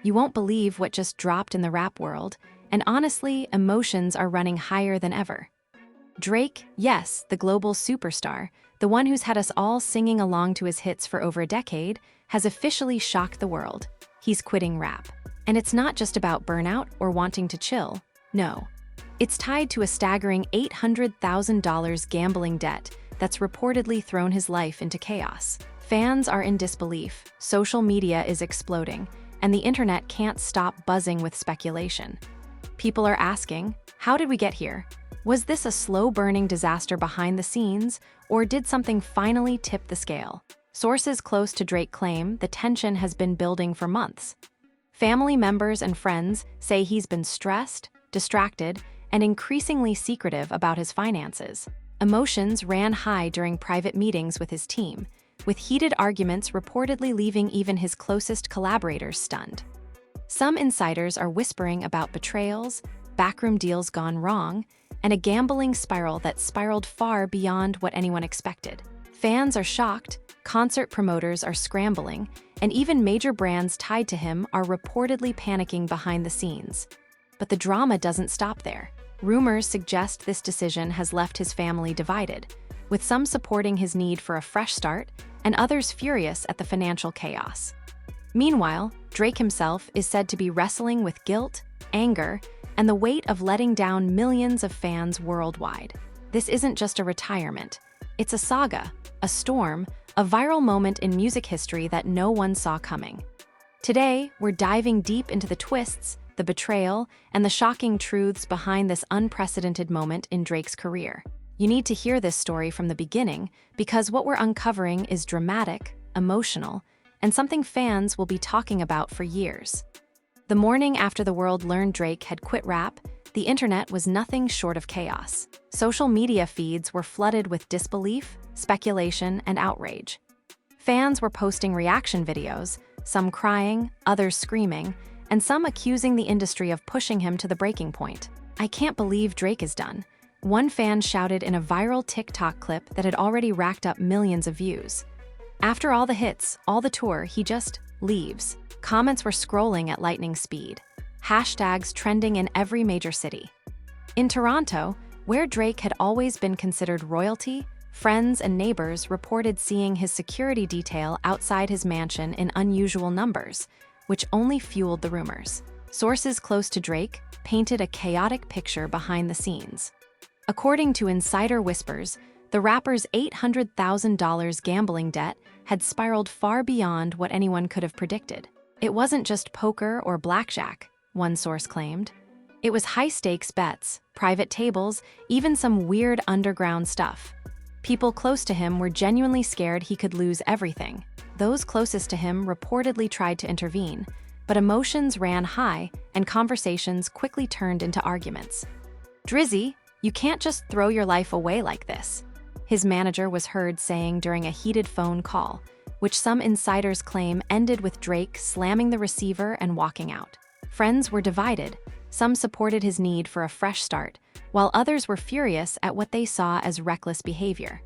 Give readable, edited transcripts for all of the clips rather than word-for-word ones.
You won't believe what just dropped in the rap world, and honestly, emotions are running higher than ever. Drake, yes, the global superstar, the one who's had us all singing along to his hits for over a decade, has officially shocked the world. He's quitting rap. And it's not just about burnout or wanting to chill. No. It's tied to a staggering $800,000 gambling debt that's reportedly thrown his life into chaos. Fans are in disbelief, social media is exploding, and the internet can't stop buzzing with speculation. People are asking, how did we get here? Was this a slow-burning disaster behind the scenes, or did something finally tip the scale? Sources close to Drake claim the tension has been building for months. Family members and friends say he's been stressed, distracted, and increasingly secretive about his finances. Emotions ran high during private meetings with his team, with heated arguments reportedly leaving even his closest collaborators stunned. Some insiders are whispering about betrayals, backroom deals gone wrong, and a gambling spiral that spiraled far beyond what anyone expected. Fans are shocked, concert promoters are scrambling, and even major brands tied to him are reportedly panicking behind the scenes. But the drama doesn't stop there. Rumors suggest this decision has left his family divided, with some supporting his need for a fresh start and others furious at the financial chaos. Meanwhile, Drake himself is said to be wrestling with guilt, anger, and the weight of letting down millions of fans worldwide. This isn't just a retirement. It's a saga, a storm, a viral moment in music history that no one saw coming. Today, we're diving deep into the twists, the betrayal, and the shocking truths behind this unprecedented moment in Drake's career. You need to hear this story from the beginning because what we're uncovering is dramatic, emotional, and something fans will be talking about for years. The morning after the world learned Drake had quit rap, the internet was nothing short of chaos. Social media feeds were flooded with disbelief, speculation, and outrage. Fans were posting reaction videos, some crying, others screaming, and some accusing the industry of pushing him to the breaking point. "I can't believe Drake is done," one fan shouted in a viral TikTok clip that had already racked up millions of views. "After all the hits, all the tour, he just leaves." Comments were scrolling at lightning speed, hashtags trending in every major city. In Toronto, where Drake had always been considered royalty, friends and neighbors reported seeing his security detail outside his mansion in unusual numbers, which only fueled the rumors. Sources close to Drake painted a chaotic picture behind the scenes. According to insider whispers, the rapper's $800,000 gambling debt had spiraled far beyond what anyone could have predicted. It wasn't just poker or blackjack, one source claimed. It was high-stakes bets, private tables, even some weird underground stuff. People close to him were genuinely scared he could lose everything. Those closest to him reportedly tried to intervene, but emotions ran high and conversations quickly turned into arguments. "Drizzy, you can't just throw your life away like this," his manager was heard saying during a heated phone call, which some insiders claim ended with Drake slamming the receiver and walking out. Friends were divided. Some supported his need for a fresh start, while others were furious at what they saw as reckless behavior.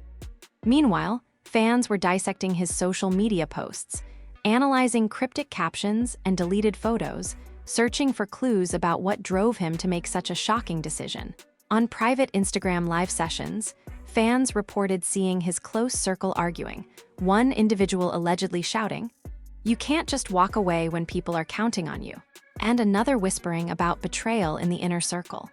Meanwhile, fans were dissecting his social media posts, analyzing cryptic captions and deleted photos, searching for clues about what drove him to make such a shocking decision. On private Instagram live sessions, fans reported seeing his close circle arguing, one individual allegedly shouting, "You can't just walk away when people are counting on you," and another whispering about betrayal in the inner circle.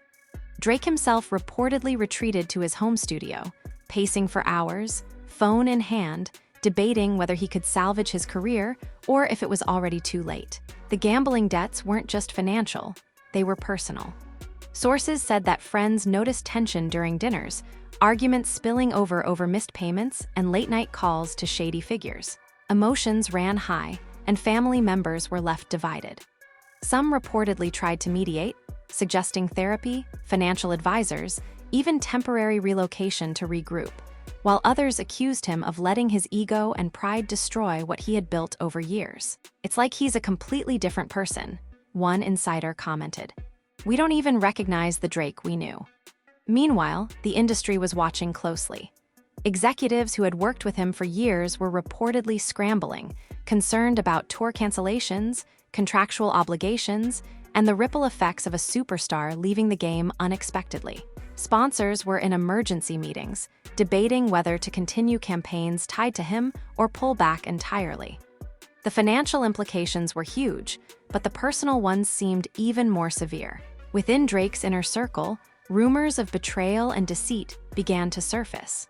Drake himself reportedly retreated to his home studio, pacing for hours, phone in hand, debating whether he could salvage his career or if it was already too late. The gambling debts weren't just financial, they were personal. Sources said that friends noticed tension during dinners, arguments spilling over missed payments, and late-night calls to shady figures. Emotions ran high, and family members were left divided. Some reportedly tried to mediate, suggesting therapy, financial advisors, even temporary relocation to regroup, while others accused him of letting his ego and pride destroy what he had built over years. "It's like he's a completely different person," one insider commented. "We don't even recognize the Drake we knew." Meanwhile, the industry was watching closely. Executives who had worked with him for years were reportedly scrambling, concerned about tour cancellations, contractual obligations, and the ripple effects of a superstar leaving the game unexpectedly. Sponsors were in emergency meetings, debating whether to continue campaigns tied to him or pull back entirely. The financial implications were huge, but the personal ones seemed even more severe. Within Drake's inner circle, rumors of betrayal and deceit began to surface.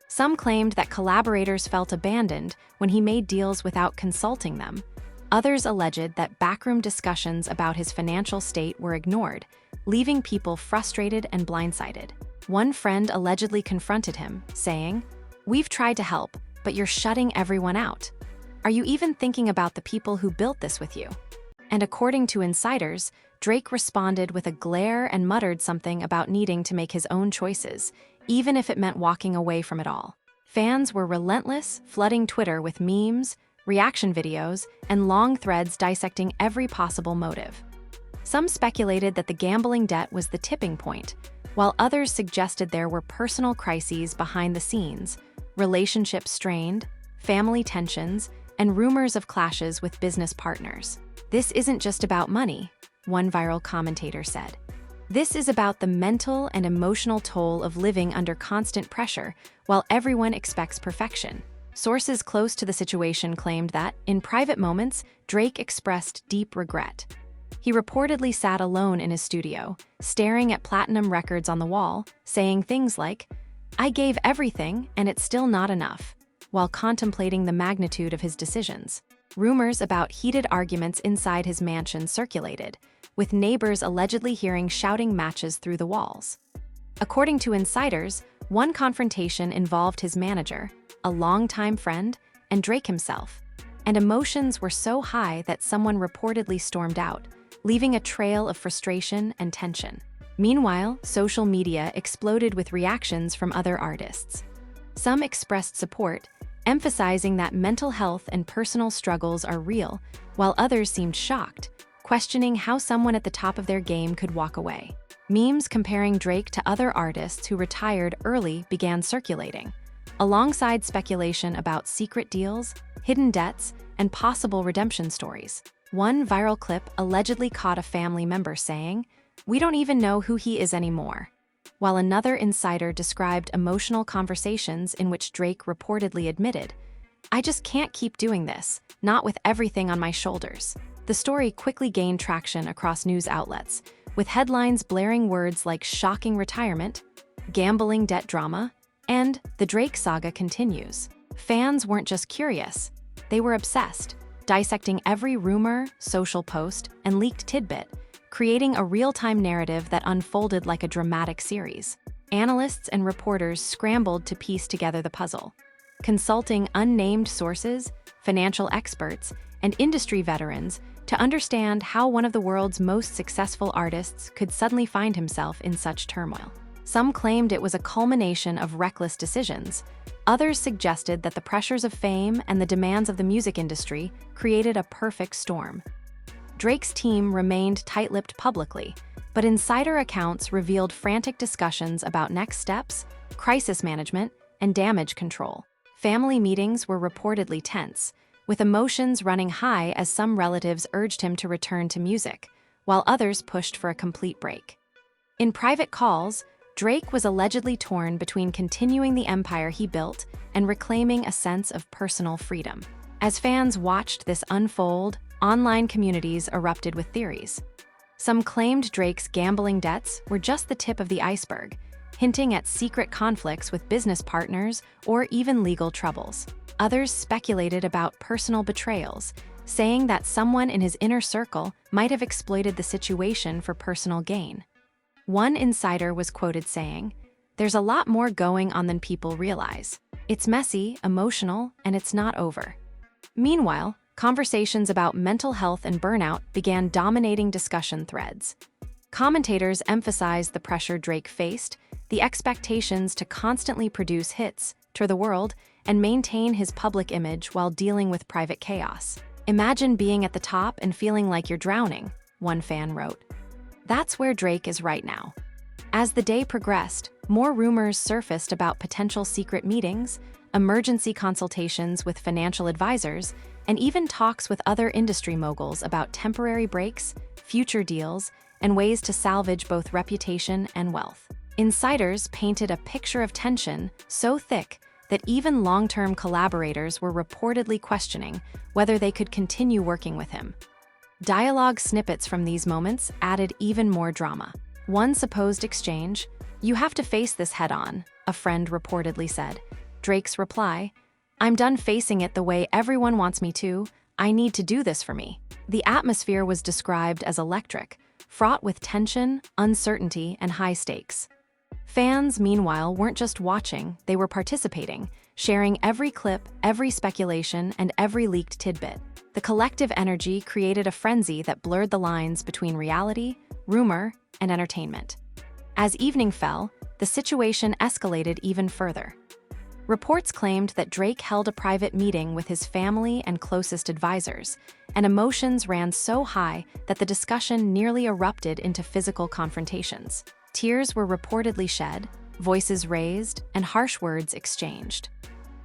Some claimed that collaborators felt abandoned when he made deals without consulting them. Others alleged that backroom discussions about his financial state were ignored, leaving people frustrated and blindsided. One friend allegedly confronted him, saying, "We've tried to help, but you're shutting everyone out. Are you even thinking about the people who built this with you?" And according to insiders, Drake responded with a glare and muttered something about needing to make his own choices, even if it meant walking away from it all. Fans were relentless, flooding Twitter with memes, reaction videos, and long threads dissecting every possible motive. Some speculated that the gambling debt was the tipping point, while others suggested there were personal crises behind the scenes, relationships strained, family tensions, and rumors of clashes with business partners. "This isn't just about money," one viral commentator said. "This is about the mental and emotional toll of living under constant pressure while everyone expects perfection." Sources close to the situation claimed that, in private moments, Drake expressed deep regret. He reportedly sat alone in his studio, staring at platinum records on the wall, saying things like, "I gave everything, and it's still not enough," while contemplating the magnitude of his decisions. Rumors about heated arguments inside his mansion circulated, with neighbors allegedly hearing shouting matches through the walls. According to insiders, one confrontation involved his manager, a longtime friend, and Drake himself, and emotions were so high that someone reportedly stormed out, leaving a trail of frustration and tension. Meanwhile, social media exploded with reactions from other artists. Some expressed support, emphasizing that mental health and personal struggles are real, while others seemed shocked, questioning how someone at the top of their game could walk away. Memes comparing Drake to other artists who retired early began circulating, alongside speculation about secret deals, hidden debts, and possible redemption stories. One viral clip allegedly caught a family member saying, "We don't even know who he is anymore," while another insider described emotional conversations in which Drake reportedly admitted, "I just can't keep doing this, not with everything on my shoulders." The story quickly gained traction across news outlets, with headlines blaring words like "shocking retirement," "gambling debt drama," and "the Drake saga continues." Fans weren't just curious, they were obsessed, dissecting every rumor, social post, and leaked tidbit, creating a real-time narrative that unfolded like a dramatic series. Analysts and reporters scrambled to piece together the puzzle, consulting unnamed sources, financial experts, and industry veterans to understand how one of the world's most successful artists could suddenly find himself in such turmoil. Some claimed it was a culmination of reckless decisions. Others suggested that the pressures of fame and the demands of the music industry created a perfect storm. Drake's team remained tight-lipped publicly, but insider accounts revealed frantic discussions about next steps, crisis management, and damage control. Family meetings were reportedly tense, with emotions running high as some relatives urged him to return to music, while others pushed for a complete break. In private calls, Drake was allegedly torn between continuing the empire he built and reclaiming a sense of personal freedom. As fans watched this unfold, online communities erupted with theories. Some claimed Drake's gambling debts were just the tip of the iceberg, hinting at secret conflicts with business partners or even legal troubles. Others speculated about personal betrayals, saying that someone in his inner circle might have exploited the situation for personal gain. One insider was quoted saying, "There's a lot more going on than people realize. It's messy, emotional, and it's not over." Meanwhile, conversations about mental health and burnout began dominating discussion threads. Commentators emphasized the pressure Drake faced, the expectations to constantly produce hits, tour the world, and maintain his public image while dealing with private chaos. "Imagine being at the top and feeling like you're drowning," one fan wrote. That's where Drake is right now. As the day progressed, more rumors surfaced about potential secret meetings, emergency consultations with financial advisors, and even talks with other industry moguls about temporary breaks, future deals, and ways to salvage both reputation and wealth. Insiders painted a picture of tension so thick that even long-term collaborators were reportedly questioning whether they could continue working with him. Dialogue snippets from these moments added even more drama. One supposed exchange, "You have to face this head-on," a friend reportedly said. Drake's reply, "I'm done facing it the way everyone wants me to. I need to do this for me." The atmosphere was described as electric, fraught with tension, uncertainty, and high stakes. Fans, meanwhile, weren't just watching, they were participating, sharing every clip, every speculation, and every leaked tidbit. The collective energy created a frenzy that blurred the lines between reality, rumor, and entertainment. As evening fell, the situation escalated even further. Reports claimed that Drake held a private meeting with his family and closest advisors, and emotions ran so high that the discussion nearly erupted into physical confrontations. Tears were reportedly shed, voices raised, and harsh words exchanged.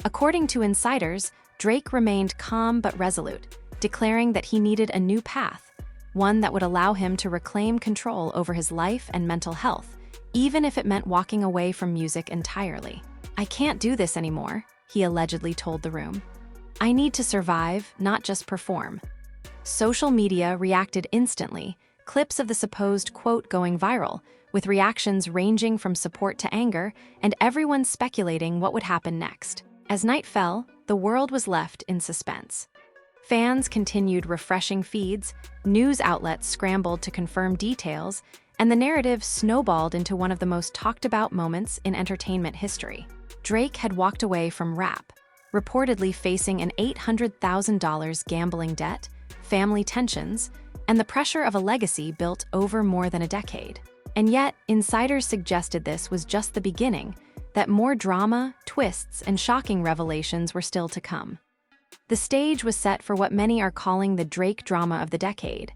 According to insiders, Drake remained calm but resolute, declaring that he needed a new path, one that would allow him to reclaim control over his life and mental health, even if it meant walking away from music entirely. "I can't do this anymore," he allegedly told the room. "I need to survive, not just perform." Social media reacted instantly, clips of the supposed quote going viral, with reactions ranging from support to anger, and everyone speculating what would happen next. As night fell, the world was left in suspense. Fans continued refreshing feeds, news outlets scrambled to confirm details, and the narrative snowballed into one of the most talked-about moments in entertainment history. Drake had walked away from rap, reportedly facing an $800,000 gambling debt, family tensions, and the pressure of a legacy built over more than a decade. And yet, insiders suggested this was just the beginning, that more drama, twists, and shocking revelations were still to come. The stage was set for what many are calling the Drake drama of the decade,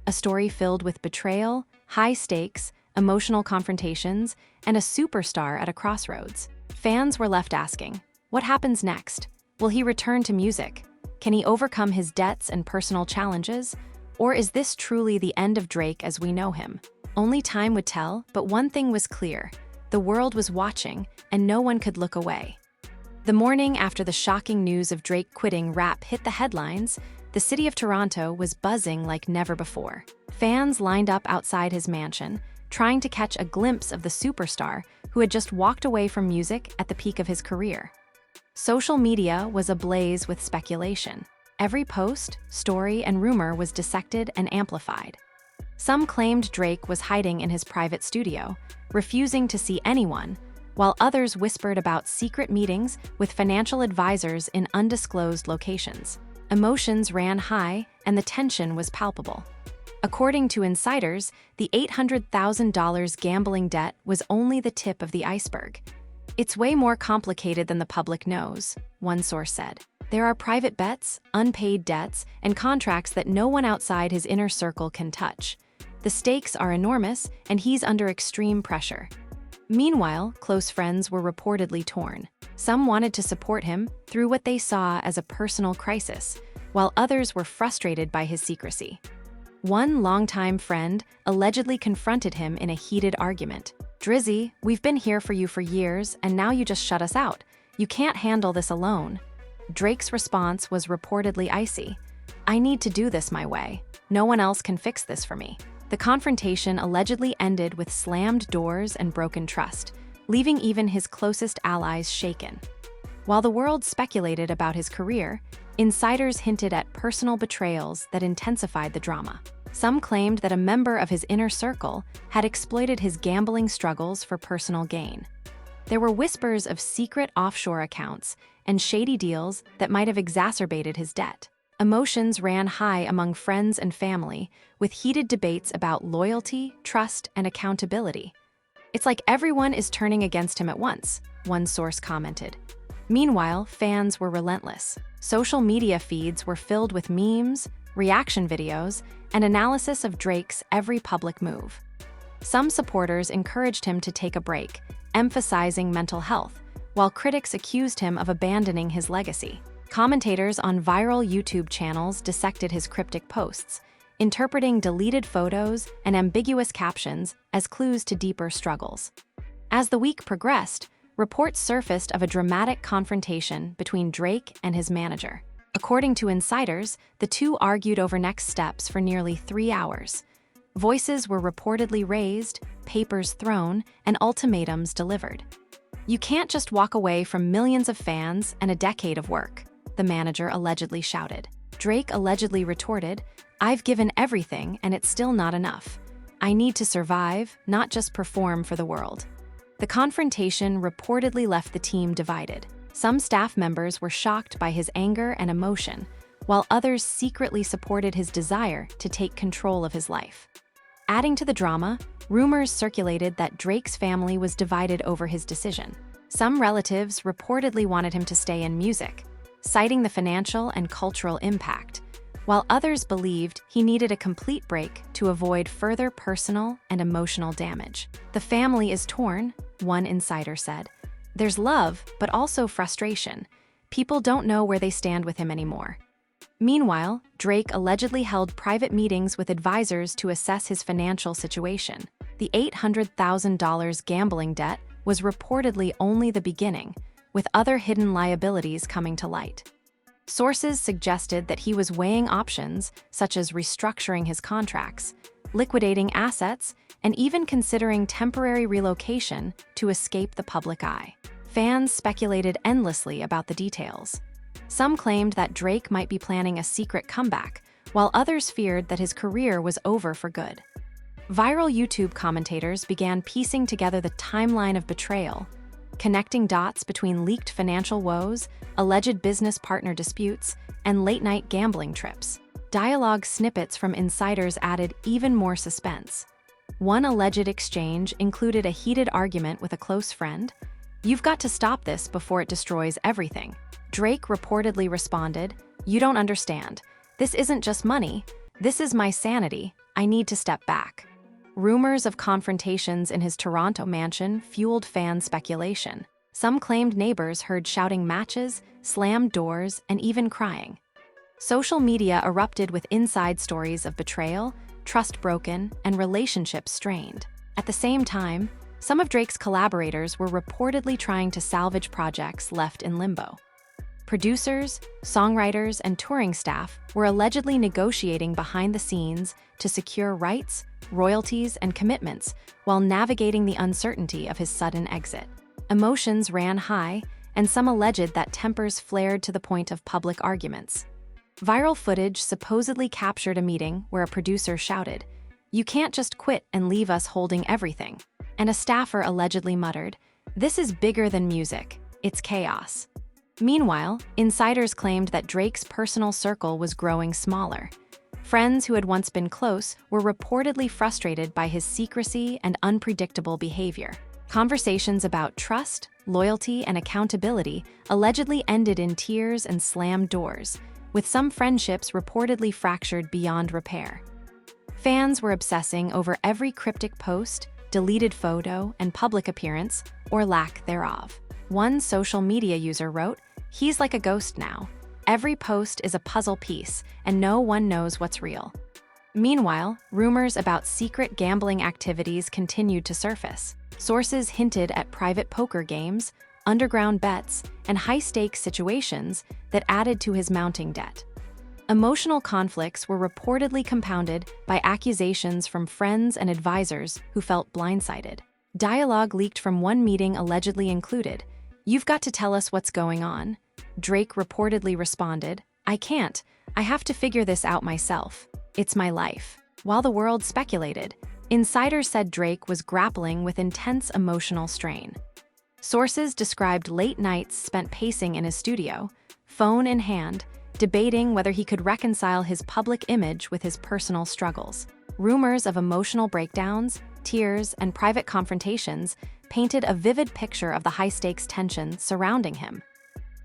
a story filled with betrayal, high stakes, emotional confrontations, and a superstar at a crossroads. Fans were left asking, what happens next? Will he return to music? Can he overcome his debts and personal challenges? Or is this truly the end of Drake as we know him? Only time would tell, but one thing was clear. The world was watching, and no one could look away. The morning after the shocking news of Drake quitting rap hit the headlines, the city of Toronto was buzzing like never before. Fans lined up outside his mansion, trying to catch a glimpse of the superstar who had just walked away from music at the peak of his career. Social media was ablaze with speculation. Every post, story, and rumor was dissected and amplified. Some claimed Drake was hiding in his private studio, refusing to see anyone, while others whispered about secret meetings with financial advisors in undisclosed locations. Emotions ran high, and the tension was palpable. According to insiders, the $800,000 gambling debt was only the tip of the iceberg. "It's way more complicated than the public knows," one source said. "There are private bets, unpaid debts, and contracts that no one outside his inner circle can touch. The stakes are enormous, and he's under extreme pressure." Meanwhile, close friends were reportedly torn. Some wanted to support him through what they saw as a personal crisis, while others were frustrated by his secrecy. One longtime friend allegedly confronted him in a heated argument. "Drizzy, we've been here for you for years, and now you just shut us out. You can't handle this alone." Drake's response was reportedly icy. "I need to do this my way. No one else can fix this for me." The confrontation allegedly ended with slammed doors and broken trust, leaving even his closest allies shaken. While the world speculated about his career, insiders hinted at personal betrayals that intensified the drama. Some claimed that a member of his inner circle had exploited his gambling struggles for personal gain. There were whispers of secret offshore accounts and shady deals that might have exacerbated his debt. Emotions ran high among friends and family, with heated debates about loyalty, trust, and accountability. "It's like everyone is turning against him at once," one source commented. Meanwhile, fans were relentless. Social media feeds were filled with memes, reaction videos, and analysis of Drake's every public move. Some supporters encouraged him to take a break, emphasizing mental health, while critics accused him of abandoning his legacy. Commentators on viral YouTube channels dissected his cryptic posts, interpreting deleted photos and ambiguous captions as clues to deeper struggles. As the week progressed, reports surfaced of a dramatic confrontation between Drake and his manager. According to insiders, the two argued over next steps for nearly 3 hours. Voices were reportedly raised, papers thrown, and ultimatums delivered. "You can't just walk away from millions of fans and a decade of work," the manager allegedly shouted. Drake allegedly retorted, "I've given everything and it's still not enough. I need to survive, not just perform for the world." The confrontation reportedly left the team divided. Some staff members were shocked by his anger and emotion, while others secretly supported his desire to take control of his life. Adding to the drama, rumors circulated that Drake's family was divided over his decision. Some relatives reportedly wanted him to stay in music, citing the financial and cultural impact, while others believed he needed a complete break to avoid further personal and emotional damage. "The family is torn," one insider said. "There's love, but also frustration. People don't know where they stand with him anymore." Meanwhile, Drake allegedly held private meetings with advisors to assess his financial situation. The $800,000 gambling debt was reportedly only the beginning, with other hidden liabilities coming to light. Sources suggested that he was weighing options, such as restructuring his contracts, liquidating assets, and even considering temporary relocation to escape the public eye. Fans speculated endlessly about the details. Some claimed that Drake might be planning a secret comeback, while others feared that his career was over for good. Viral YouTube commentators began piecing together the timeline of betrayal, connecting dots between leaked financial woes, alleged business partner disputes, and late-night gambling trips. Dialogue snippets from insiders added even more suspense. One alleged exchange included a heated argument with a close friend. "You've got to stop this before it destroys everything." Drake reportedly responded, "You don't understand. This isn't just money. This is my sanity. I need to step back." Rumors of confrontations in his Toronto mansion fueled fan speculation. Some claimed neighbors heard shouting matches, slammed doors, and even crying. Social media erupted with inside stories of betrayal, trust broken, and relationships strained. At the same time, some of Drake's collaborators were reportedly trying to salvage projects left in limbo. Producers, songwriters, and touring staff were allegedly negotiating behind the scenes to secure rights, royalties, and commitments while navigating the uncertainty of his sudden exit. Emotions ran high, and some alleged that tempers flared to the point of public arguments. Viral footage supposedly captured a meeting where a producer shouted, "You can't just quit and leave us holding everything." And a staffer allegedly muttered, "This is bigger than music. It's chaos." Meanwhile, insiders claimed that Drake's personal circle was growing smaller. Friends who had once been close were reportedly frustrated by his secrecy and unpredictable behavior. Conversations about trust, loyalty, and accountability allegedly ended in tears and slammed doors, with some friendships reportedly fractured beyond repair. Fans were obsessing over every cryptic post, deleted photo, and public appearance, or lack thereof. One social media user wrote, "He's like a ghost now. Every post is a puzzle piece, and no one knows what's real." Meanwhile, rumors about secret gambling activities continued to surface. Sources hinted at private poker games, underground bets, and high-stakes situations that added to his mounting debt. Emotional conflicts were reportedly compounded by accusations from friends and advisors who felt blindsided. Dialogue leaked from one meeting allegedly included, "You've got to tell us what's going on." Drake reportedly responded, "I can't. I have to figure this out myself. It's my life." While the world speculated, insiders said Drake was grappling with intense emotional strain. Sources described late nights spent pacing in his studio, phone in hand, debating whether he could reconcile his public image with his personal struggles. Rumors of emotional breakdowns, tears, and private confrontations painted a vivid picture of the high-stakes tension surrounding him.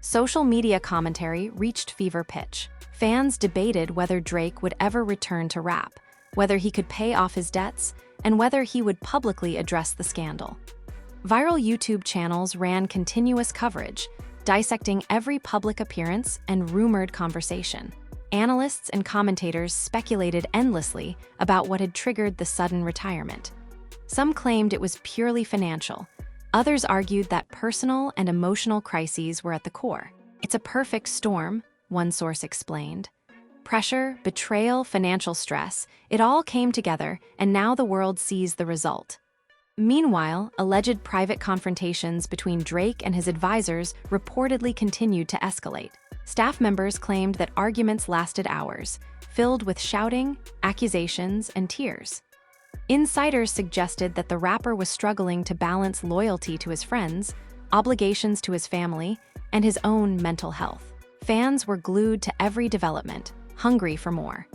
Social media commentary reached fever pitch. Fans debated whether Drake would ever return to rap, whether he could pay off his debts, and whether he would publicly address the scandal. Viral YouTube channels ran continuous coverage, dissecting every public appearance and rumored conversation. Analysts and commentators speculated endlessly about what had triggered the sudden retirement. Some claimed it was purely financial. Others argued that personal and emotional crises were at the core. "It's a perfect storm," one source explained. Pressure, betrayal, financial stress, it all came together, and now the world sees the result. Meanwhile, alleged private confrontations between Drake and his advisors reportedly continued to escalate. Staff members claimed that arguments lasted hours, filled with shouting, accusations, and tears. Insiders suggested that the rapper was struggling to balance loyalty to his friends, obligations to his family, and his own mental health. Fans were glued to every development, hungry for more.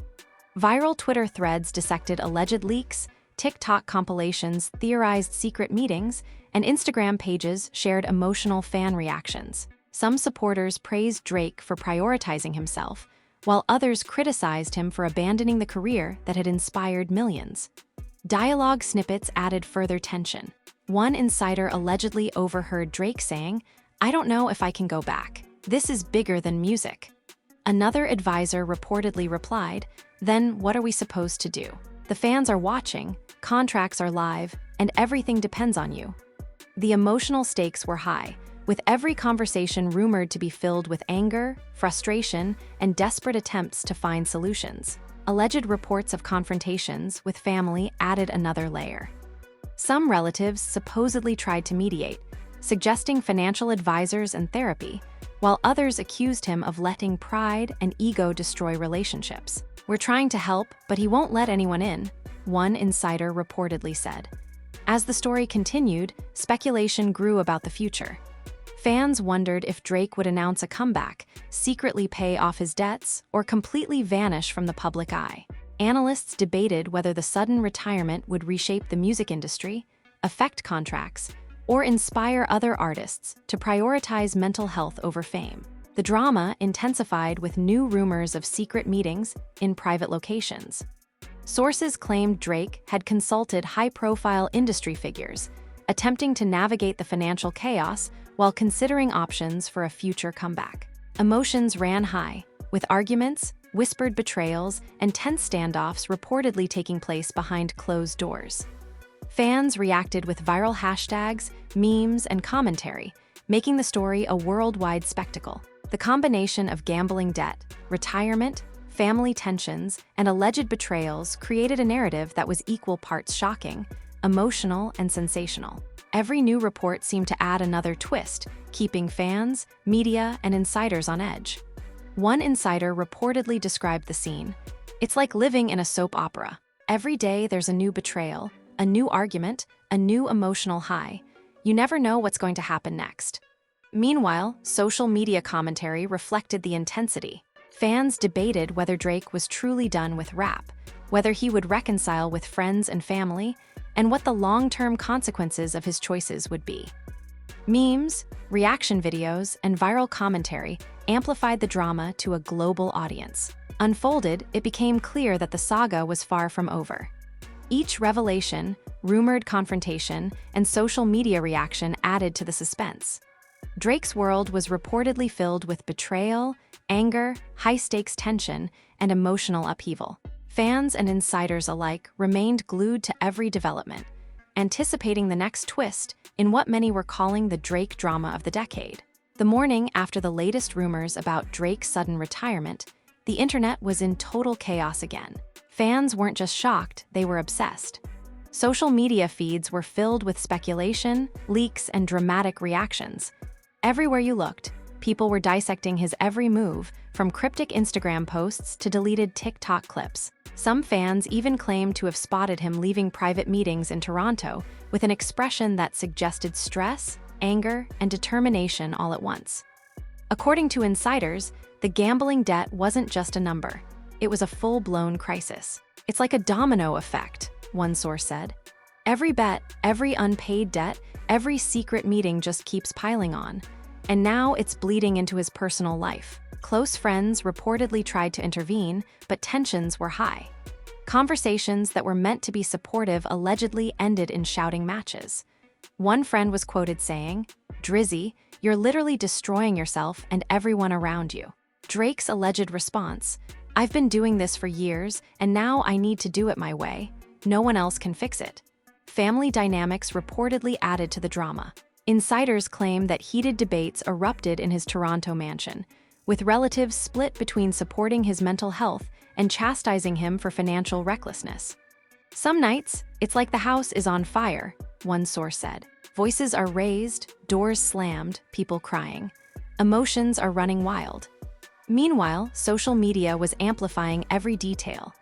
Viral Twitter threads dissected alleged leaks, TikTok compilations theorized secret meetings, and Instagram pages shared emotional fan reactions. Some supporters praised Drake for prioritizing himself, while others criticized him for abandoning the career that had inspired millions. Dialogue snippets added further tension. One insider allegedly overheard Drake saying, "I don't know if I can go back. This is bigger than music." Another advisor reportedly replied, "Then what are we supposed to do? The fans are watching, contracts are live, and everything depends on you." The emotional stakes were high, with every conversation rumored to be filled with anger, frustration, and desperate attempts to find solutions. Alleged reports of confrontations with family added another layer. Some relatives supposedly tried to mediate, suggesting financial advisors and therapy, while others accused him of letting pride and ego destroy relationships. "We're trying to help, but he won't let anyone in," one insider reportedly said. As the story continued, speculation grew about the future. Fans wondered if Drake would announce a comeback, secretly pay off his debts, or completely vanish from the public eye. Analysts debated whether the sudden retirement would reshape the music industry, affect contracts, or inspire other artists to prioritize mental health over fame. The drama intensified with new rumors of secret meetings in private locations. Sources claimed Drake had consulted high-profile industry figures, attempting to navigate the financial chaos while considering options for a future comeback. Emotions ran high, with arguments, whispered betrayals, and tense standoffs reportedly taking place behind closed doors. Fans reacted with viral hashtags, memes, and commentary, making the story a worldwide spectacle. The combination of gambling debt, retirement, family tensions, and alleged betrayals created a narrative that was equal parts shocking, emotional, and sensational. Every new report seemed to add another twist, keeping fans, media, and insiders on edge. One insider reportedly described the scene. "It's like living in a soap opera. Every day there's a new betrayal, a new argument, a new emotional high. You never know what's going to happen next." Meanwhile, social media commentary reflected the intensity. Fans debated whether Drake was truly done with rap, whether he would reconcile with friends and family, and what the long-term consequences of his choices would be. Memes, reaction videos, and viral commentary amplified the drama to a global audience. Unfolded, it became clear that the saga was far from over. Each revelation, rumored confrontation, and social media reaction added to the suspense. Drake's world was reportedly filled with betrayal, anger, high-stakes tension, and emotional upheaval. Fans and insiders alike remained glued to every development, anticipating the next twist in what many were calling the Drake drama of the decade. The morning after the latest rumors about Drake's sudden retirement, the internet was in total chaos again. Fans weren't just shocked, they were obsessed. Social media feeds were filled with speculation, leaks, and dramatic reactions. Everywhere you looked, people were dissecting his every move, from cryptic Instagram posts to deleted TikTok clips. Some fans even claimed to have spotted him leaving private meetings in Toronto with an expression that suggested stress, anger, and determination all at once. According to insiders, the gambling debt wasn't just a number. It was a full-blown crisis. "It's like a domino effect," one source said. "Every bet, every unpaid debt, every secret meeting just keeps piling on. And now it's bleeding into his personal life." Close friends reportedly tried to intervene, but tensions were high. Conversations that were meant to be supportive allegedly ended in shouting matches. One friend was quoted saying, Drizzy, you're literally destroying yourself and everyone around you. Drake's alleged response, I've been doing this for years, and now I need to do it my way. No one else can fix it. Family dynamics reportedly added to the drama. Insiders claim that heated debates erupted in his Toronto mansion, with relatives split between supporting his mental health and chastising him for financial recklessness. Some nights, it's like the house is on fire, one source said. Voices are raised, doors slammed, people crying. Emotions are running wild. Meanwhile, social media was amplifying every detail.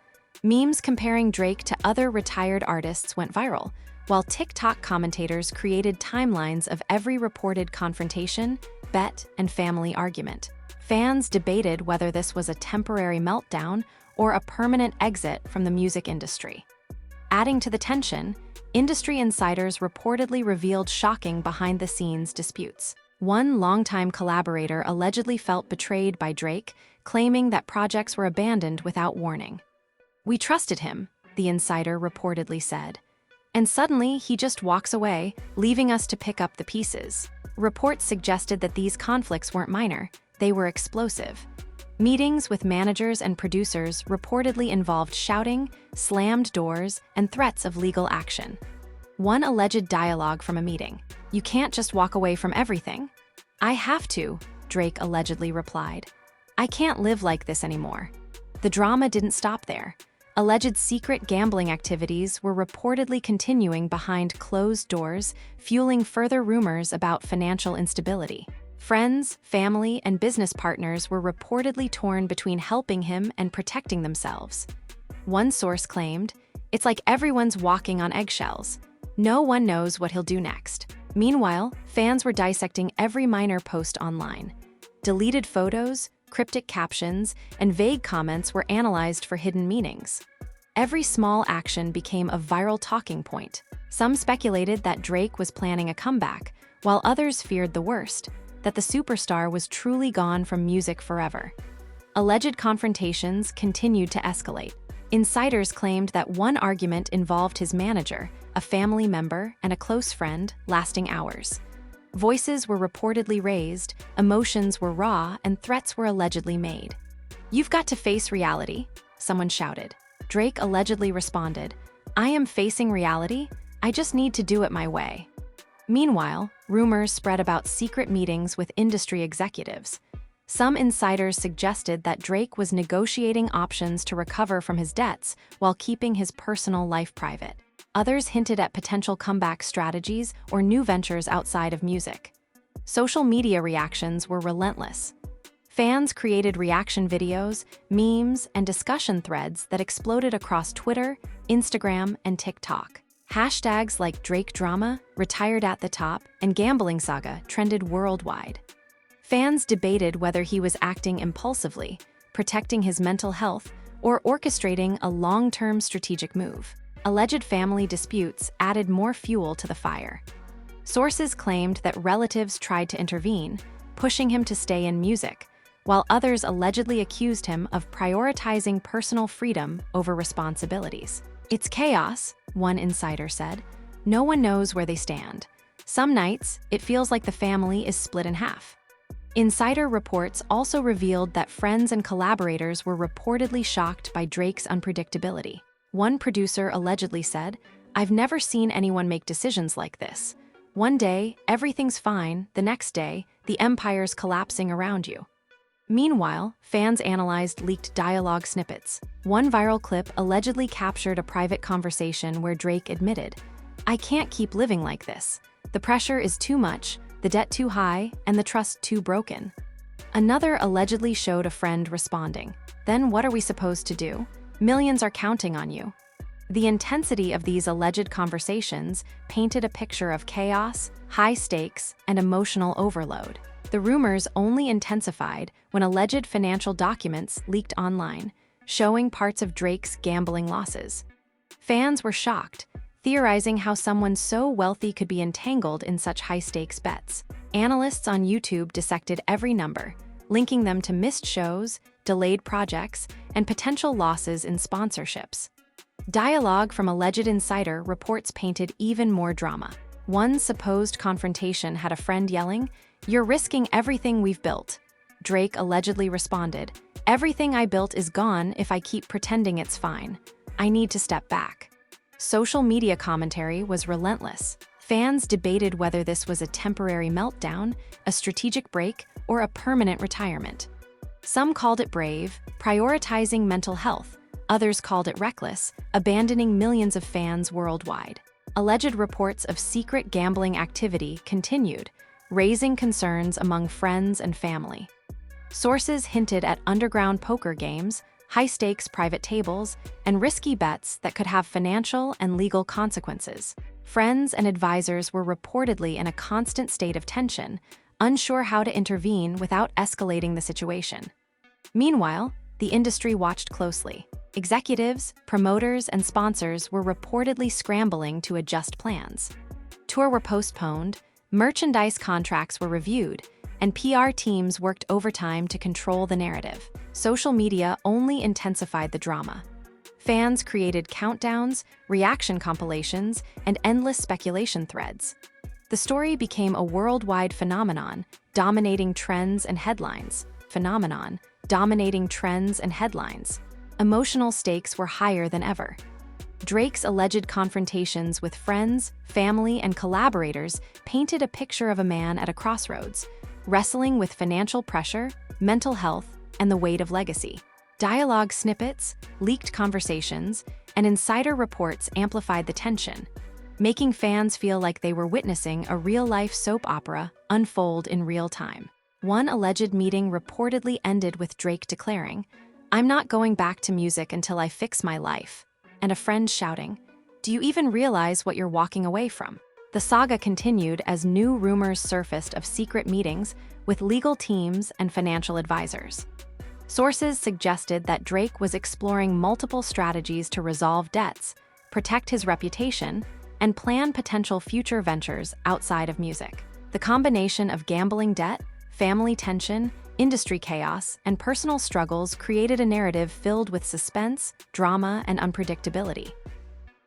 Memes comparing Drake to other retired artists went viral, while TikTok commentators created timelines of every reported confrontation, bet, and family argument. Fans debated whether this was a temporary meltdown or a permanent exit from the music industry. Adding to the tension, industry insiders reportedly revealed shocking behind-the-scenes disputes. One longtime collaborator allegedly felt betrayed by Drake, claiming that projects were abandoned without warning. We trusted him, the insider reportedly said. And suddenly, he just walks away, leaving us to pick up the pieces. Reports suggested that these conflicts weren't minor, they were explosive. Meetings with managers and producers reportedly involved shouting, slammed doors, and threats of legal action. One alleged dialogue from a meeting, "You can't just walk away from everything." "I have to," Drake allegedly replied. "I can't live like this anymore." The drama didn't stop there. Alleged secret gambling activities were reportedly continuing behind closed doors, fueling further rumors about financial instability. Friends, family, and business partners were reportedly torn between helping him and protecting themselves. One source claimed, "It's like everyone's walking on eggshells. No one knows what he'll do next." Meanwhile, fans were dissecting every minor post online. Deleted photos, cryptic captions, and vague comments were analyzed for hidden meanings. Every small action became a viral talking point. Some speculated that Drake was planning a comeback, while others feared the worst, that the superstar was truly gone from music forever. Alleged confrontations continued to escalate. Insiders claimed that one argument involved his manager, a family member, and a close friend, lasting hours. Voices were reportedly raised, emotions were raw, and threats were allegedly made. "You've got to face reality," someone shouted. Drake allegedly responded, "I am facing reality, I just need to do it my way." Meanwhile, rumors spread about secret meetings with industry executives. Some insiders suggested that Drake was negotiating options to recover from his debts while keeping his personal life private. Others hinted at potential comeback strategies or new ventures outside of music. Social media reactions were relentless. Fans created reaction videos, memes, and discussion threads that exploded across Twitter, Instagram, and TikTok. Hashtags like Drake Drama, Retired at the Top, and Gambling Saga trended worldwide. Fans debated whether he was acting impulsively, protecting his mental health, or orchestrating a long-term strategic move. Alleged family disputes added more fuel to the fire. Sources claimed that relatives tried to intervene, pushing him to stay in music, while others allegedly accused him of prioritizing personal freedom over responsibilities. "It's chaos," one insider said. "No one knows where they stand. Some nights, it feels like the family is split in half." Insider reports also revealed that friends and collaborators were reportedly shocked by Drake's unpredictability. One producer allegedly said, "I've never seen anyone make decisions like this. One day, everything's fine, the next day, the empire's collapsing around you." Meanwhile, fans analyzed leaked dialogue snippets. One viral clip allegedly captured a private conversation where Drake admitted, "I can't keep living like this. The pressure is too much, the debt too high, and the trust too broken." Another allegedly showed a friend responding, "Then what are we supposed to do? Millions are counting on you." The intensity of these alleged conversations painted a picture of chaos, high stakes, and emotional overload. The rumors only intensified when alleged financial documents leaked online, showing parts of Drake's gambling losses. Fans were shocked, theorizing how someone so wealthy could be entangled in such high-stakes bets. Analysts on YouTube dissected every number, linking them to missed shows, delayed projects, and potential losses in sponsorships. Dialogue from alleged insider reports painted even more drama. One supposed confrontation had a friend yelling, "You're risking everything we've built." Drake allegedly responded, "Everything I built is gone if I keep pretending it's fine. I need to step back." Social media commentary was relentless. Fans debated whether this was a temporary meltdown, a strategic break, or a permanent retirement. Some called it brave, prioritizing mental health. Others called it reckless, abandoning millions of fans worldwide. Alleged reports of secret gambling activity continued, raising concerns among friends and family. Sources hinted at underground poker games, high-stakes private tables, and risky bets that could have financial and legal consequences. Friends and advisors were reportedly in a constant state of tension, unsure how to intervene without escalating the situation. Meanwhile, the industry watched closely. Executives, promoters, and sponsors were reportedly scrambling to adjust plans. Tours were postponed, merchandise contracts were reviewed, and PR teams worked overtime to control the narrative. Social media only intensified the drama. Fans created countdowns, reaction compilations, and endless speculation threads. The story became a worldwide phenomenon, dominating trends and headlines. Emotional stakes were higher than ever. Drake's alleged confrontations with friends, family, and collaborators painted a picture of a man at a crossroads, wrestling with financial pressure, mental health, and the weight of legacy. Dialogue snippets, leaked conversations, and insider reports amplified the tension, making fans feel like they were witnessing a real-life soap opera unfold in real time. One alleged meeting reportedly ended with Drake declaring, "I'm not going back to music until I fix my life," and a friend shouting, "Do you even realize what you're walking away from?" The saga continued as new rumors surfaced of secret meetings with legal teams and financial advisors. Sources suggested that Drake was exploring multiple strategies to resolve debts, protect his reputation, and plan potential future ventures outside of music. The combination of gambling debt, family tension, industry chaos, and personal struggles created a narrative filled with suspense, drama, and unpredictability.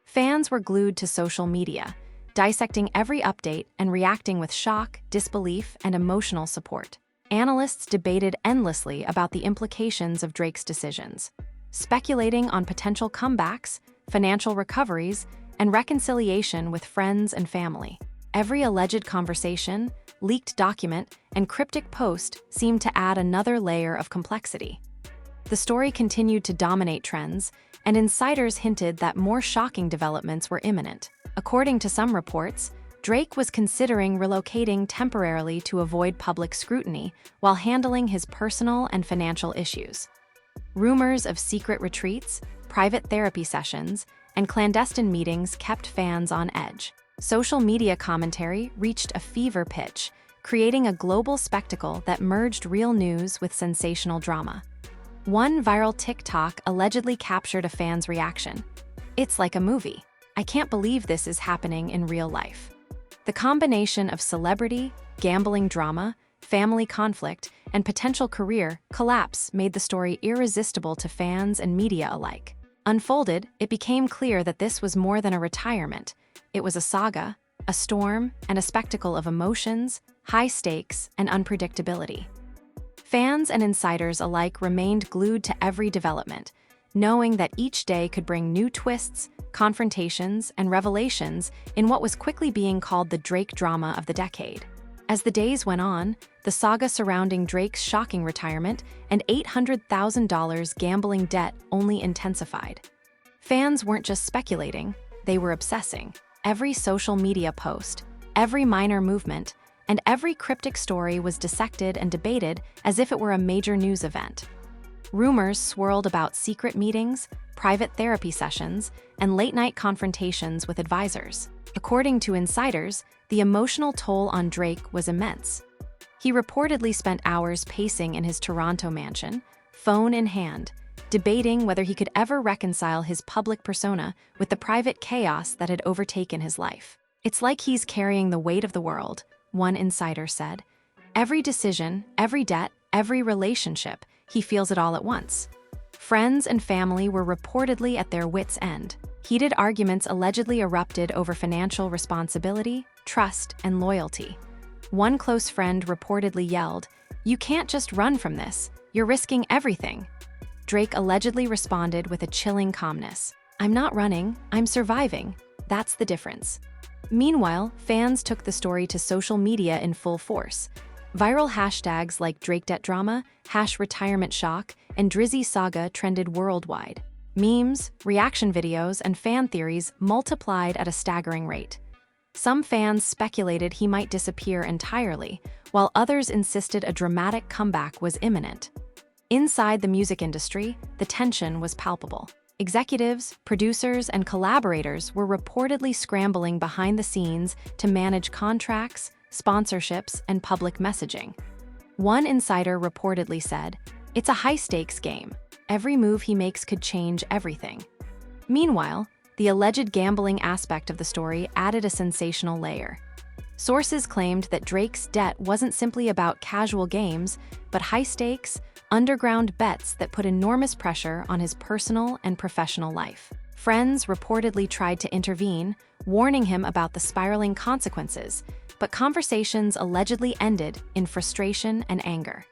Fans were glued to social media, dissecting every update and reacting with shock, disbelief, and emotional support. Analysts debated endlessly about the implications of Drake's decisions, speculating on potential comebacks, financial recoveries, and reconciliation with friends and family. Every alleged conversation, leaked document, and cryptic post seemed to add another layer of complexity. The story continued to dominate trends, and insiders hinted that more shocking developments were imminent. According to some reports, Drake was considering relocating temporarily to avoid public scrutiny while handling his personal and financial issues. Rumors of secret retreats, private therapy sessions, and clandestine meetings kept fans on edge. Social media commentary reached a fever pitch, creating a global spectacle that merged real news with sensational drama. One viral TikTok allegedly captured a fan's reaction. "It's like a movie. I can't believe this is happening in real life." The combination of celebrity, gambling drama, family conflict, and potential career collapse made the story irresistible to fans and media alike. Unfolded, it became clear that this was more than a retirement. It was a saga, a storm, and a spectacle of emotions, high stakes, and unpredictability. Fans and insiders alike remained glued to every development, knowing that each day could bring new twists, confrontations, and revelations in what was quickly being called the Drake drama of the decade. As the days went on, the saga surrounding Drake's shocking retirement and $800,000 gambling debt only intensified. Fans weren't just speculating, they were obsessing. Every social media post, every minor movement, and every cryptic story was dissected and debated as if it were a major news event. Rumors swirled about secret meetings, private therapy sessions, and late-night confrontations with advisors. According to insiders, the emotional toll on Drake was immense. He reportedly spent hours pacing in his Toronto mansion, phone in hand, debating whether he could ever reconcile his public persona with the private chaos that had overtaken his life. "It's like he's carrying the weight of the world," one insider said. "Every decision, every debt, every relationship, he feels it all at once." Friends and family were reportedly at their wits' end. Heated arguments allegedly erupted over financial responsibility, trust, and loyalty. One close friend reportedly yelled, "You can't just run from this, you're risking everything." Drake allegedly responded with a chilling calmness, "I'm not running, I'm surviving. That's the difference." Meanwhile, fans took the story to social media in full force. Viral hashtags like DrakeDettDrama, #RetirementShock, and Drizzy Saga trended worldwide. Memes, reaction videos, and fan theories multiplied at a staggering rate. Some fans speculated he might disappear entirely, while others insisted a dramatic comeback was imminent. Inside the music industry, the tension was palpable. Executives, producers, and collaborators were reportedly scrambling behind the scenes to manage contracts, sponsorships, and public messaging. One insider reportedly said, "It's a high-stakes game. Every move he makes could change everything." Meanwhile, the alleged gambling aspect of the story added a sensational layer. Sources claimed that Drake's debt wasn't simply about casual games, but high-stakes, underground bets that put enormous pressure on his personal and professional life. Friends reportedly tried to intervene, warning him about the spiraling consequences, but conversations allegedly ended in frustration and anger.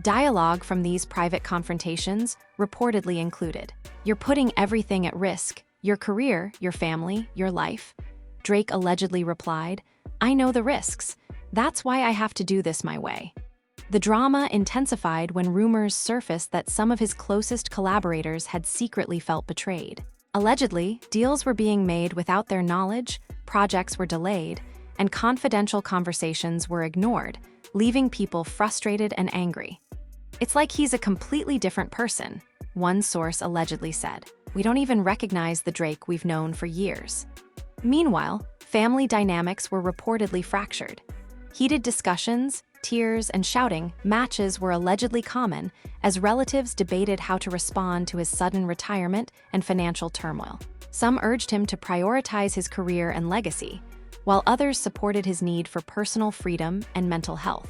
Dialogue from these private confrontations reportedly included, "You're putting everything at risk, your career, your family, your life." Drake allegedly replied, "I know the risks. That's why I have to do this my way." The drama intensified when rumors surfaced that some of his closest collaborators had secretly felt betrayed. Allegedly, deals were being made without their knowledge, projects were delayed, and confidential conversations were ignored, leaving people frustrated and angry. "It's like he's a completely different person," one source allegedly said. "We don't even recognize the Drake we've known for years." Meanwhile, family dynamics were reportedly fractured. Heated discussions, tears, and shouting matches were allegedly common as relatives debated how to respond to his sudden retirement and financial turmoil. Some urged him to prioritize his career and legacy, while others supported his need for personal freedom and mental health.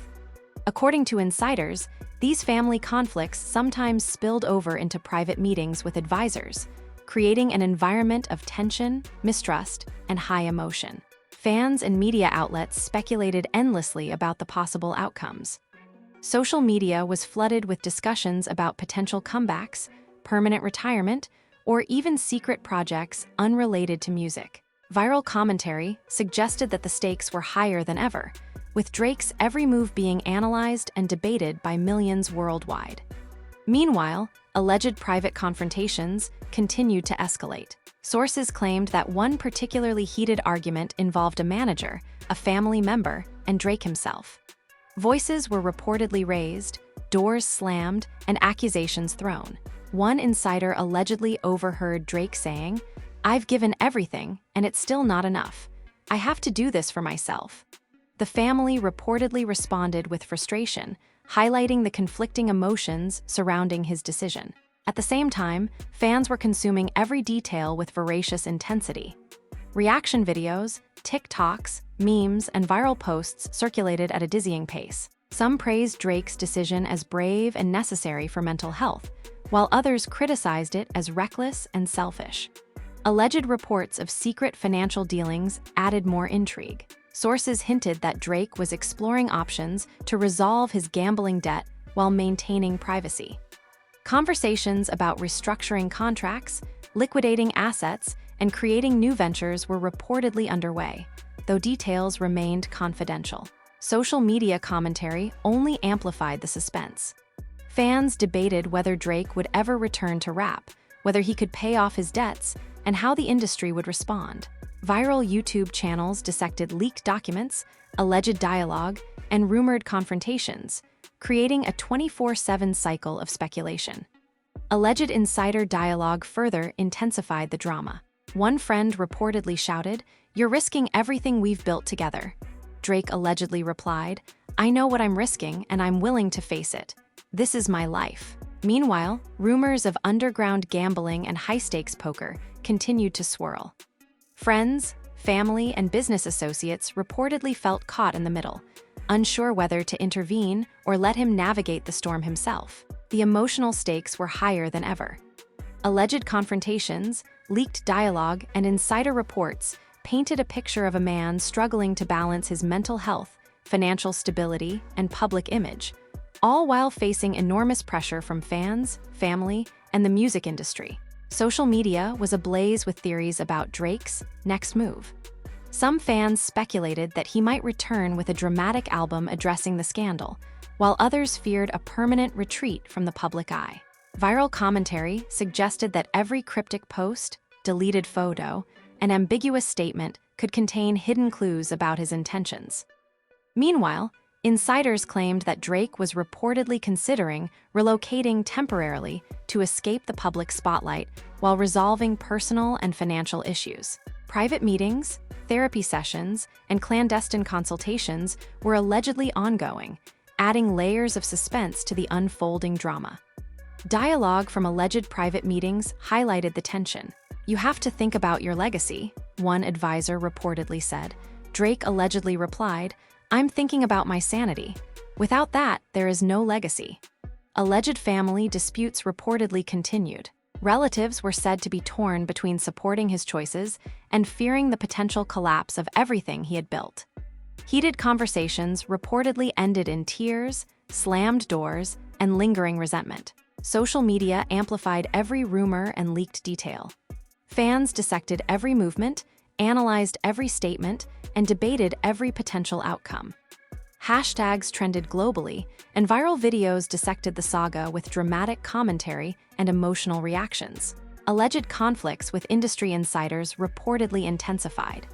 According to insiders, these family conflicts sometimes spilled over into private meetings with advisors, creating an environment of tension, mistrust, and high emotion. Fans and media outlets speculated endlessly about the possible outcomes. Social media was flooded with discussions about potential comebacks, permanent retirement, or even secret projects unrelated to music. Viral commentary suggested that the stakes were higher than ever, with Drake's every move being analyzed and debated by millions worldwide. Meanwhile, alleged private confrontations continued to escalate. Sources claimed that one particularly heated argument involved a manager, a family member, and Drake himself. Voices were reportedly raised, doors slammed, and accusations thrown. One insider allegedly overheard Drake saying, "I've given everything, and it's still not enough. I have to do this for myself." The family reportedly responded with frustration, highlighting the conflicting emotions surrounding his decision. At the same time, fans were consuming every detail with voracious intensity. Reaction videos, TikToks, memes, and viral posts circulated at a dizzying pace. Some praised Drake's decision as brave and necessary for mental health, while others criticized it as reckless and selfish. Alleged reports of secret financial dealings added more intrigue. Sources hinted that Drake was exploring options to resolve his gambling debt while maintaining privacy. Conversations about restructuring contracts, liquidating assets, and creating new ventures were reportedly underway, though details remained confidential. Social media commentary only amplified the suspense. Fans debated whether Drake would ever return to rap, whether he could pay off his debts, and how the industry would respond. Viral YouTube channels dissected leaked documents, alleged dialogue, and rumored confrontations, creating a 24/7 cycle of speculation. Alleged insider dialogue further intensified the drama. One friend reportedly shouted, "You're risking everything we've built together." Drake allegedly replied, "I know what I'm risking and I'm willing to face it. This is my life." Meanwhile, rumors of underground gambling and high-stakes poker continued to swirl. Friends, family, and business associates reportedly felt caught in the middle, unsure whether to intervene or let him navigate the storm himself. The emotional stakes were higher than ever. Alleged confrontations, leaked dialogue, and insider reports painted a picture of a man struggling to balance his mental health, financial stability, and public image, all while facing enormous pressure from fans, family, and the music industry. Social media was ablaze with theories about Drake's next move. Some fans speculated that he might return with a dramatic album addressing the scandal, while others feared a permanent retreat from the public eye. Viral commentary suggested that every cryptic post, deleted photo, and ambiguous statement could contain hidden clues about his intentions. Meanwhile, insiders claimed that Drake was reportedly considering relocating temporarily to escape the public spotlight while resolving personal and financial issues. Private meetings, therapy sessions, and clandestine consultations were allegedly ongoing, adding layers of suspense to the unfolding drama. Dialogue from alleged private meetings highlighted the tension. "You have to think about your legacy," one advisor reportedly said. Drake allegedly replied, "I'm thinking about my sanity. Without that, there is no legacy." Alleged family disputes reportedly continued. Relatives were said to be torn between supporting his choices and fearing the potential collapse of everything he had built. Heated conversations reportedly ended in tears, slammed doors, and lingering resentment. Social media amplified every rumor and leaked detail. Fans dissected every movement, analyzed every statement, and debated every potential outcome. Hashtags trended globally, and viral videos dissected the saga with dramatic commentary and emotional reactions. Alleged conflicts with industry insiders reportedly intensified.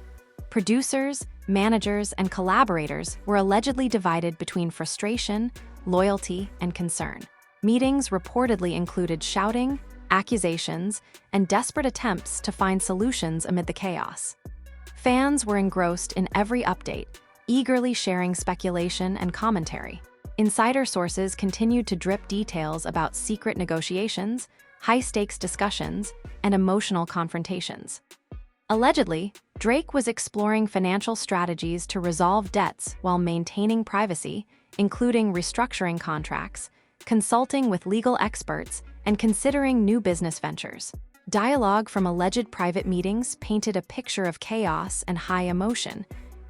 Producers, managers, and collaborators were allegedly divided between frustration, loyalty, and concern. Meetings reportedly included shouting, accusations, and desperate attempts to find solutions amid the chaos. Fans were engrossed in every update, eagerly sharing speculation and commentary. Insider sources continued to drip details about secret negotiations, high-stakes discussions, and emotional confrontations. Allegedly, Drake was exploring financial strategies to resolve debts while maintaining privacy, including restructuring contracts, consulting with legal experts, and considering new business ventures. Dialogue from alleged private meetings painted a picture of chaos and high emotion.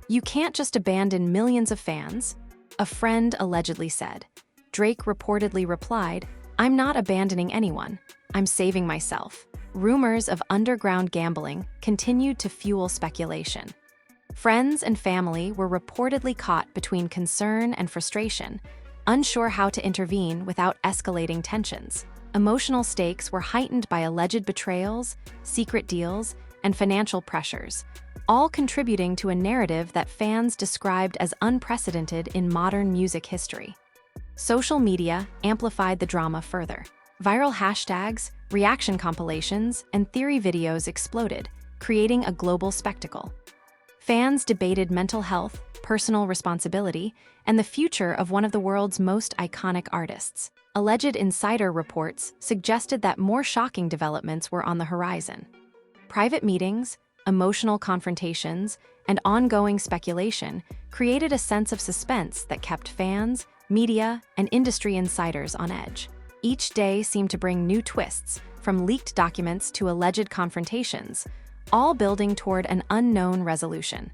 "You can't just abandon millions of fans," a friend allegedly said. Drake reportedly replied, "I'm not abandoning anyone. I'm saving myself." Rumors of underground gambling continued to fuel speculation. Friends and family were reportedly caught between concern and frustration, unsure how to intervene without escalating tensions. Emotional stakes were heightened by alleged betrayals, secret deals, and financial pressures, all contributing to a narrative that fans described as unprecedented in modern music history. Social media amplified the drama further. Viral hashtags, reaction compilations, and theory videos exploded, creating a global spectacle. Fans debated mental health, personal responsibility, and the future of one of the world's most iconic artists. Alleged insider reports suggested that more shocking developments were on the horizon. Private meetings, emotional confrontations, and ongoing speculation created a sense of suspense that kept fans, media, and industry insiders on edge. Each day seemed to bring new twists, from leaked documents to alleged confrontations, all building toward an unknown resolution.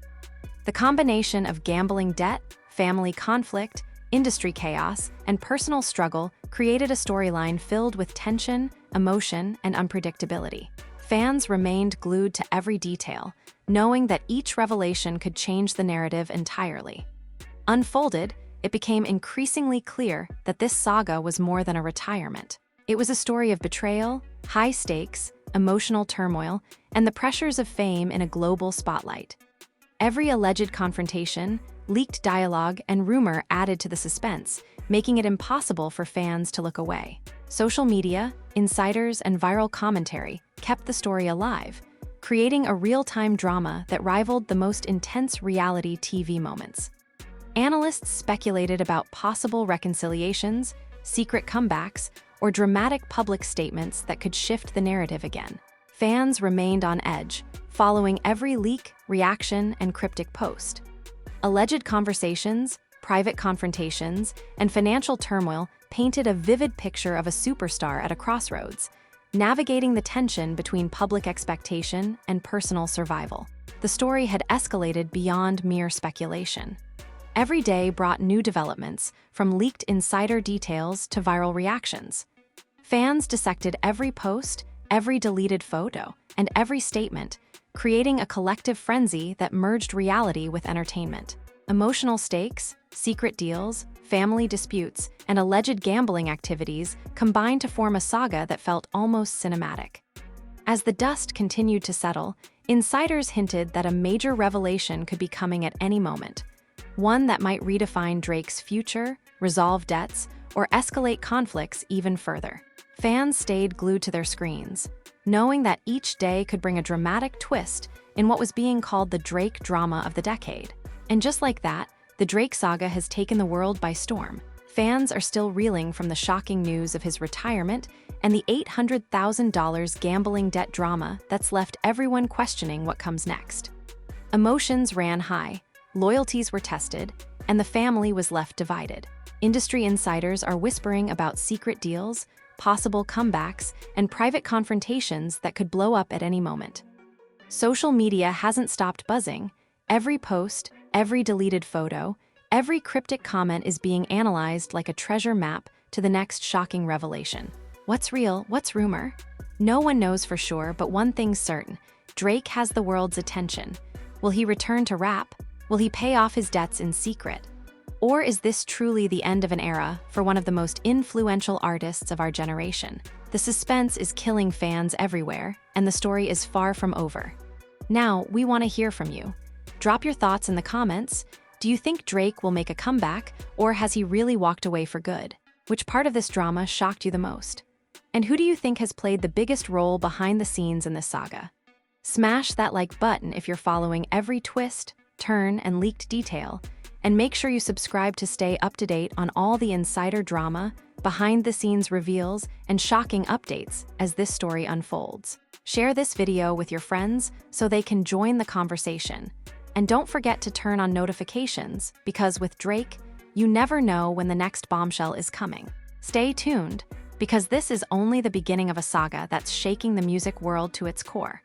The combination of gambling debt, family conflict, industry chaos, and personal struggle created a storyline filled with tension, emotion, and unpredictability. Fans remained glued to every detail, knowing that each revelation could change the narrative entirely. Unfolded, it became increasingly clear that this saga was more than a retirement. It was a story of betrayal, high stakes, emotional turmoil, and the pressures of fame in a global spotlight. Every alleged confrontation, leaked dialogue, and rumor added to the suspense, making it impossible for fans to look away. Social media, insiders, and viral commentary kept the story alive, creating a real-time drama that rivaled the most intense reality TV moments. Analysts speculated about possible reconciliations, secret comebacks, or dramatic public statements that could shift the narrative again. Fans remained on edge, following every leak, reaction, and cryptic post. Alleged conversations, private confrontations, and financial turmoil painted a vivid picture of a superstar at a crossroads, navigating the tension between public expectation and personal survival. The story had escalated beyond mere speculation. Every day brought new developments, from leaked insider details to viral reactions. Fans dissected every post, every deleted photo, and every statement, creating a collective frenzy that merged reality with entertainment. Emotional stakes, secret deals, family disputes, and alleged gambling activities combined to form a saga that felt almost cinematic. As the dust continued to settle, insiders hinted that a major revelation could be coming at any moment, one that might redefine Drake's future, resolve debts, or escalate conflicts even further. Fans stayed glued to their screens, knowing that each day could bring a dramatic twist in what was being called the Drake drama of the decade. And just like that, the Drake saga has taken the world by storm. Fans are still reeling from the shocking news of his retirement and the $800,000 gambling debt drama that's left everyone questioning what comes next. Emotions ran high, loyalties were tested, and the family was left divided. Industry insiders are whispering about secret deals, possible comebacks, and private confrontations that could blow up at any moment. Social media hasn't stopped buzzing. Every post, every deleted photo, every cryptic comment is being analyzed like a treasure map to the next shocking revelation. What's real? What's rumor? No one knows for sure, but one thing's certain: Drake has the world's attention. Will he return to rap? Will he pay off his debts in secret? Or is this truly the end of an era for one of the most influential artists of our generation? The suspense is killing fans everywhere, and the story is far from over. Now, we want to hear from you. Drop your thoughts in the comments. Do you think Drake will make a comeback, or has he really walked away for good? Which part of this drama shocked you the most? And who do you think has played the biggest role behind the scenes in this saga? Smash that like button if you're following every twist, turn, and leaked detail, and make sure you subscribe to stay up to date on all the insider drama, behind-the-scenes reveals, and shocking updates as this story unfolds. Share this video with your friends so they can join the conversation. And don't forget to turn on notifications, because with Drake, you never know when the next bombshell is coming. Stay tuned, because this is only the beginning of a saga that's shaking the music world to its core.